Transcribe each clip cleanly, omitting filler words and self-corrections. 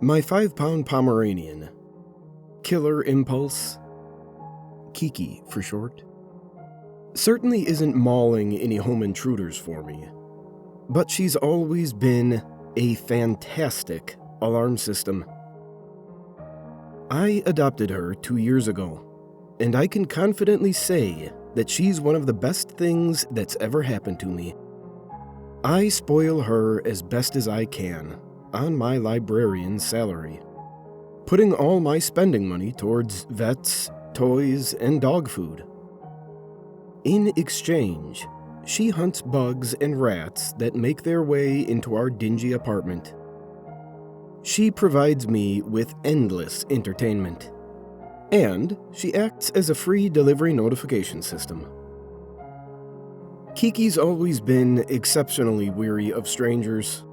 My 5-pound Pomeranian, Killer Impulse, Kiki for short, certainly isn't mauling any home intruders for me, but she's always been a fantastic alarm system. I adopted her 2 years ago, and I can confidently say that she's one of the best things that's ever happened to me. I spoil her as best as I can on my librarian's salary, putting all my spending money towards vets, toys, and dog food. In exchange, she hunts bugs and rats that make their way into our dingy apartment. She provides me with endless entertainment, and she acts as a free delivery notification system. Kiki's always been exceptionally weary of strangers.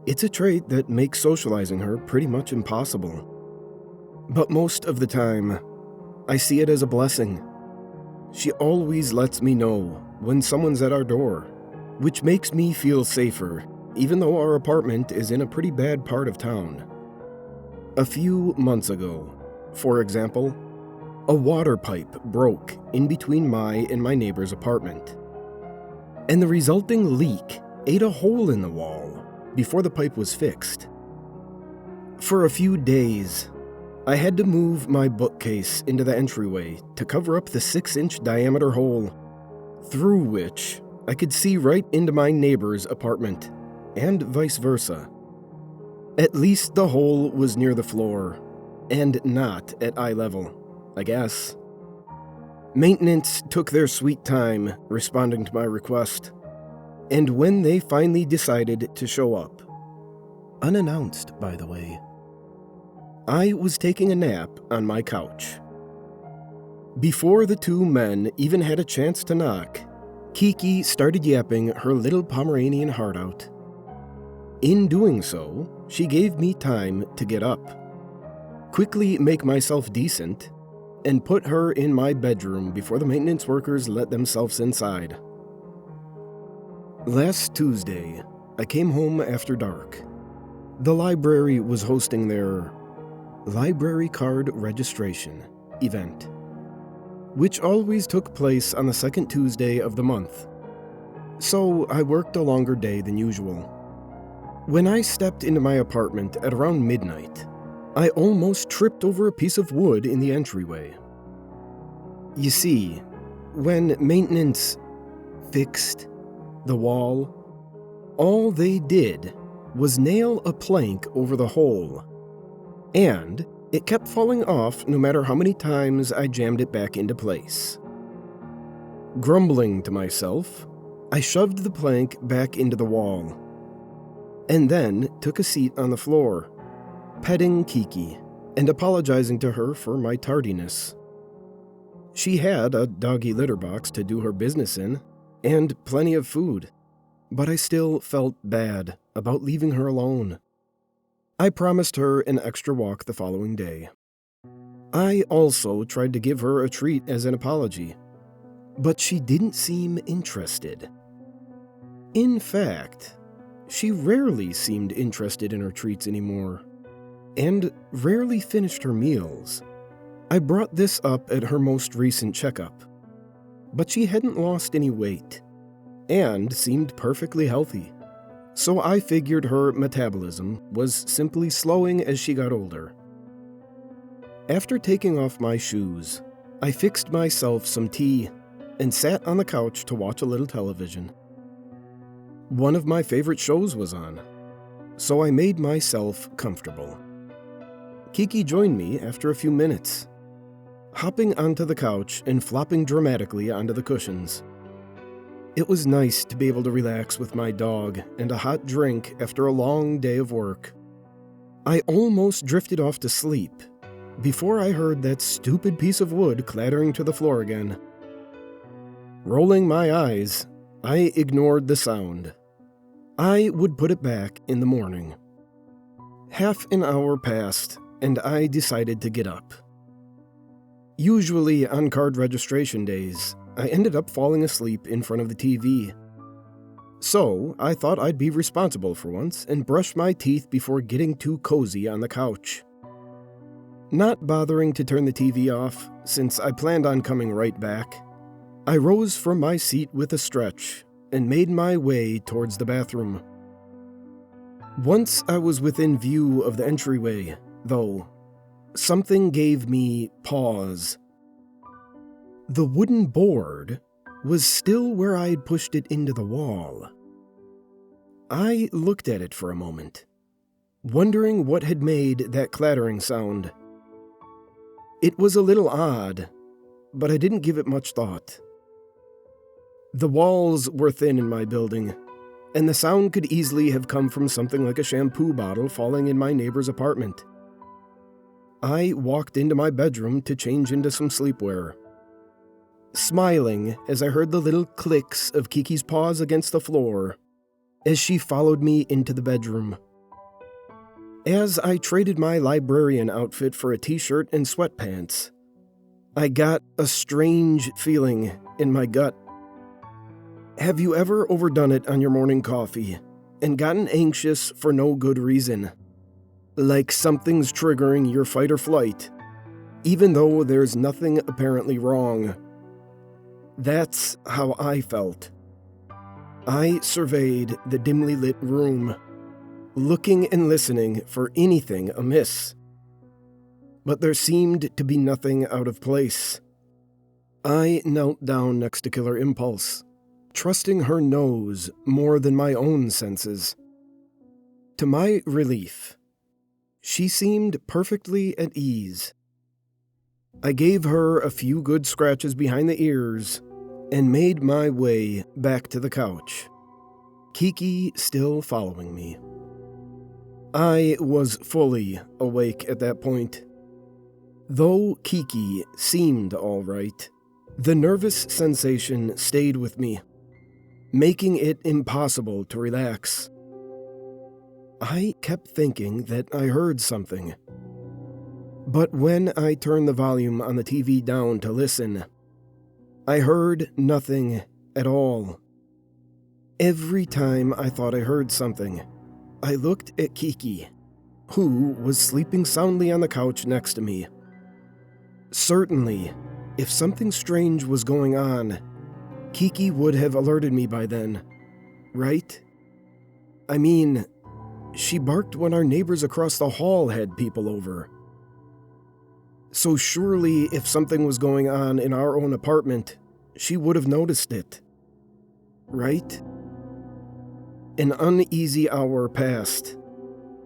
It's a trait that makes socializing her pretty much impossible. But most of the time, I see it as a blessing. She always lets me know when someone's at our door, which makes me feel safer, even though our apartment is in a pretty bad part of town. A few months ago, for example, a water pipe broke in between my and my neighbor's apartment, and the resulting leak ate a hole in the wall before the pipe was fixed. For a few days, I had to move my bookcase into the entryway to cover up the 6-inch diameter hole, through which I could see right into my neighbor's apartment, and vice versa. At least the hole was near the floor, and not at eye level, I guess. Maintenance took their sweet time responding to my request, and when they finally decided to show up, unannounced by the way, I was taking a nap on my couch. Before the two men even had a chance to knock, Kiki started yapping her little Pomeranian heart out. In doing so, she gave me time to get up, quickly make myself decent, and put her in my bedroom before the maintenance workers let themselves inside. Last Tuesday, I came home after dark. The library was hosting their library card registration event, which always took place on the second Tuesday of the month, so I worked a longer day than usual. When I stepped into my apartment at around midnight, I almost tripped over a piece of wood in the entryway. You see, when maintenance fixed the wall, all they did was nail a plank over the hole, and it kept falling off no matter how many times I jammed it back into place. Grumbling to myself, I shoved the plank back into the wall, and then took a seat on the floor, petting Kiki and apologizing to her for my tardiness. She had a doggy litter box to do her business in, and plenty of food, but I still felt bad about leaving her alone. I promised her an extra walk the following day. I also tried to give her a treat as an apology, but she didn't seem interested. In fact, she rarely seemed interested in her treats anymore, and rarely finished her meals. I brought this up at her most recent checkup, but she hadn't lost any weight, and seemed perfectly healthy, so I figured her metabolism was simply slowing as she got older. After taking off my shoes, I fixed myself some tea and sat on the couch to watch a little television. One of my favorite shows was on, so I made myself comfortable. Kiki joined me after a few minutes, hopping onto the couch and flopping dramatically onto the cushions. It was nice to be able to relax with my dog and a hot drink after a long day of work. I almost drifted off to sleep before I heard that stupid piece of wood clattering to the floor again. Rolling my eyes, I ignored the sound. I would put it back in the morning. Half an hour passed, and I decided to get up. Usually on card registration days, I ended up falling asleep in front of the TV. So I thought I'd be responsible for once and brush my teeth before getting too cozy on the couch. Not bothering to turn the TV off, since I planned on coming right back, I rose from my seat with a stretch and made my way towards the bathroom. Once I was within view of the entryway, though, something gave me pause. The wooden board was still where I had pushed it into the wall. I looked at it for a moment, wondering what had made that clattering sound. It was a little odd, but I didn't give it much thought. The walls were thin in my building, and the sound could easily have come from something like a shampoo bottle falling in my neighbor's apartment. I walked into my bedroom to change into some sleepwear, smiling as I heard the little clicks of Kiki's paws against the floor as she followed me into the bedroom. As I traded my librarian outfit for a t-shirt and sweatpants, I got a strange feeling in my gut. Have you ever overdone it on your morning coffee and gotten anxious for no good reason? Like something's triggering your fight or flight, even though there's nothing apparently wrong. That's how I felt. I surveyed the dimly lit room, looking and listening for anything amiss. But there seemed to be nothing out of place. I knelt down next to Killer Impulse, trusting her nose more than my own senses. To my relief, she seemed perfectly at ease. I gave her a few good scratches behind the ears and made my way back to the couch, Kiki still following me. I was fully awake at that point. Though Kiki seemed all right, the nervous sensation stayed with me, making it impossible to relax. I kept thinking that I heard something. But when I turned the volume on the TV down to listen, I heard nothing at all. Every time I thought I heard something, I looked at Kiki, who was sleeping soundly on the couch next to me. Certainly, if something strange was going on, Kiki would have alerted me by then, right? I mean, she barked when our neighbors across the hall had people over. So surely, if something was going on in our own apartment, she would have noticed it. Right? An uneasy hour passed.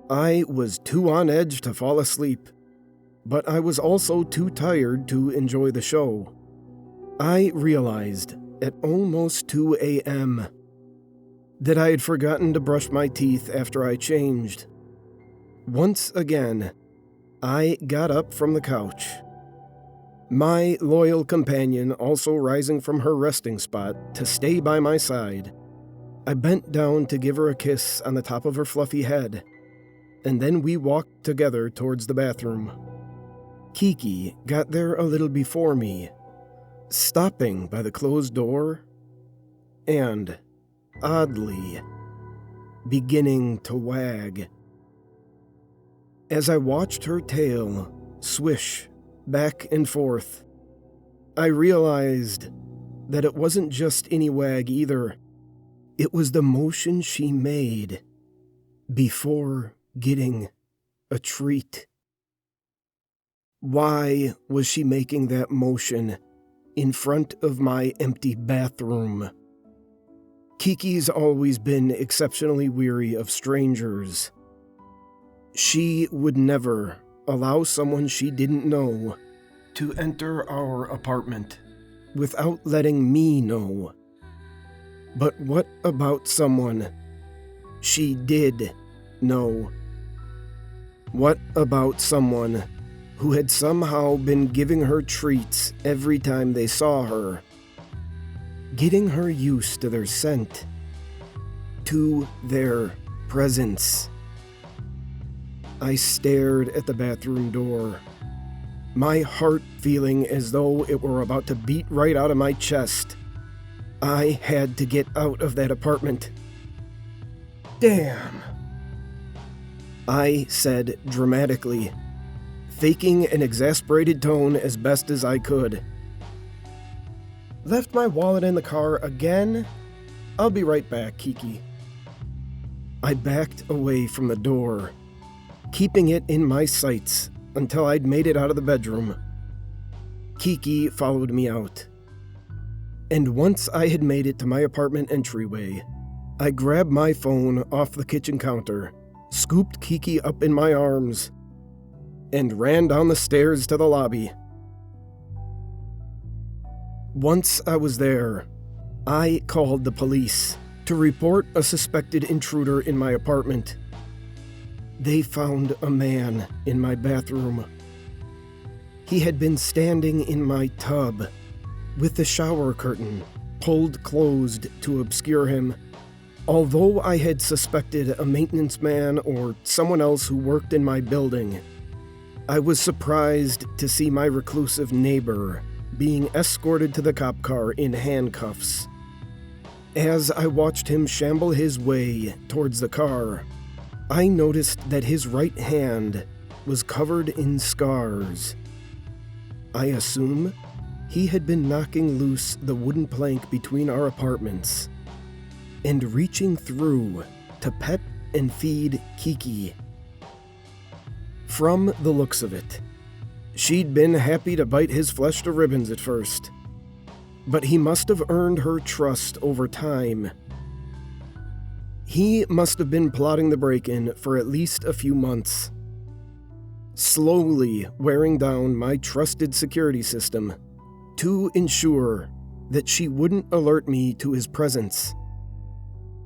I was too on edge to fall asleep, but I was also too tired to enjoy the show. I realized at almost 2 a.m. that I had forgotten to brush my teeth after I changed. Once again, I got up from the couch, my loyal companion also rising from her resting spot to stay by my side. I bent down to give her a kiss on the top of her fluffy head, and then we walked together towards the bathroom. Kiki got there a little before me, stopping by the closed door and, oddly, beginning to wag. As I watched her tail swish back and forth, I realized that it wasn't just any wag either. It was the motion she made before getting a treat. Why was she making that motion in front of my empty bathroom? Kiki's always been exceptionally weary of strangers. She would never allow someone she didn't know to enter our apartment without letting me know. But what about someone she did know? What about someone who had somehow been giving her treats every time they saw her, getting her used to their scent, to their presence? I stared at the bathroom door, my heart feeling as though it were about to beat right out of my chest. I had to get out of that apartment Damn, I said dramatically, faking an exasperated tone as best as I could. Left my wallet in the car again? I'll be right back, Kiki. I backed away from the door, keeping it in my sights until I'd made it out of the bedroom. Kiki followed me out. And once I had made it to my apartment entryway, I grabbed my phone off the kitchen counter, scooped Kiki up in my arms, and ran down the stairs to the lobby. Once I was there, I called the police to report a suspected intruder in my apartment. They found a man in my bathroom. He had been standing in my tub, with the shower curtain pulled closed to obscure him. Although I had suspected a maintenance man or someone else who worked in my building, I was surprised to see my reclusive neighbor being escorted to the cop car in handcuffs. As I watched him shamble his way towards the car, I noticed that his right hand was covered in scars. I assume he had been knocking loose the wooden plank between our apartments and reaching through to pet and feed Kiki. From the looks of it, she'd been happy to bite his flesh to ribbons at first, but he must have earned her trust over time. He must have been plotting the break-in for at least a few months, slowly wearing down my trusted security system to ensure that she wouldn't alert me to his presence.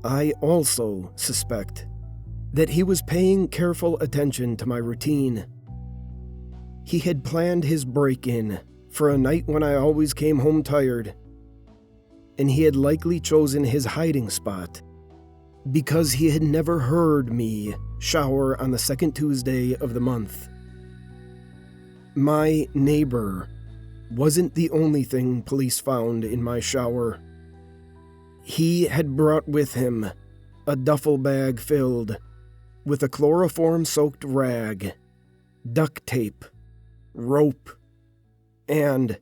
I also suspect that he was paying careful attention to my routine. He had planned his break-in for a night when I always came home tired, and he had likely chosen his hiding spot because he had never heard me shower on the second Tuesday of the month. My neighbor wasn't the only thing police found in my shower. He had brought with him a duffel bag filled with a chloroform-soaked rag, duct tape, rope, and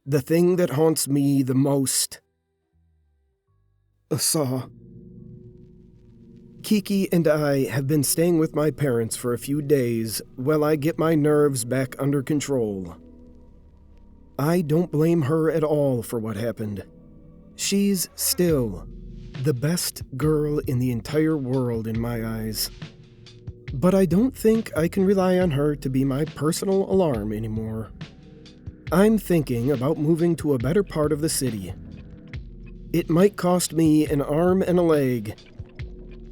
the thing that haunts me the most, a saw. Kiki and I have been staying with my parents for a few days while I get my nerves back under control. I don't blame her at all for what happened. She's still the best girl in the entire world in my eyes. But I don't think I can rely on her to be my personal alarm anymore. I'm thinking about moving to a better part of the city. It might cost me an arm and a leg,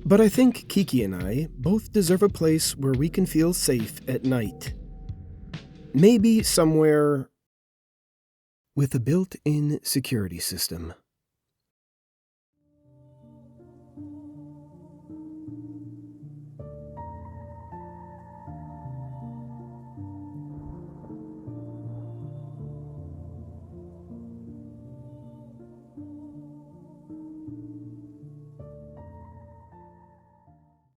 but I think Kiki and I both deserve a place where we can feel safe at night. Maybe somewhere with a built-in security system.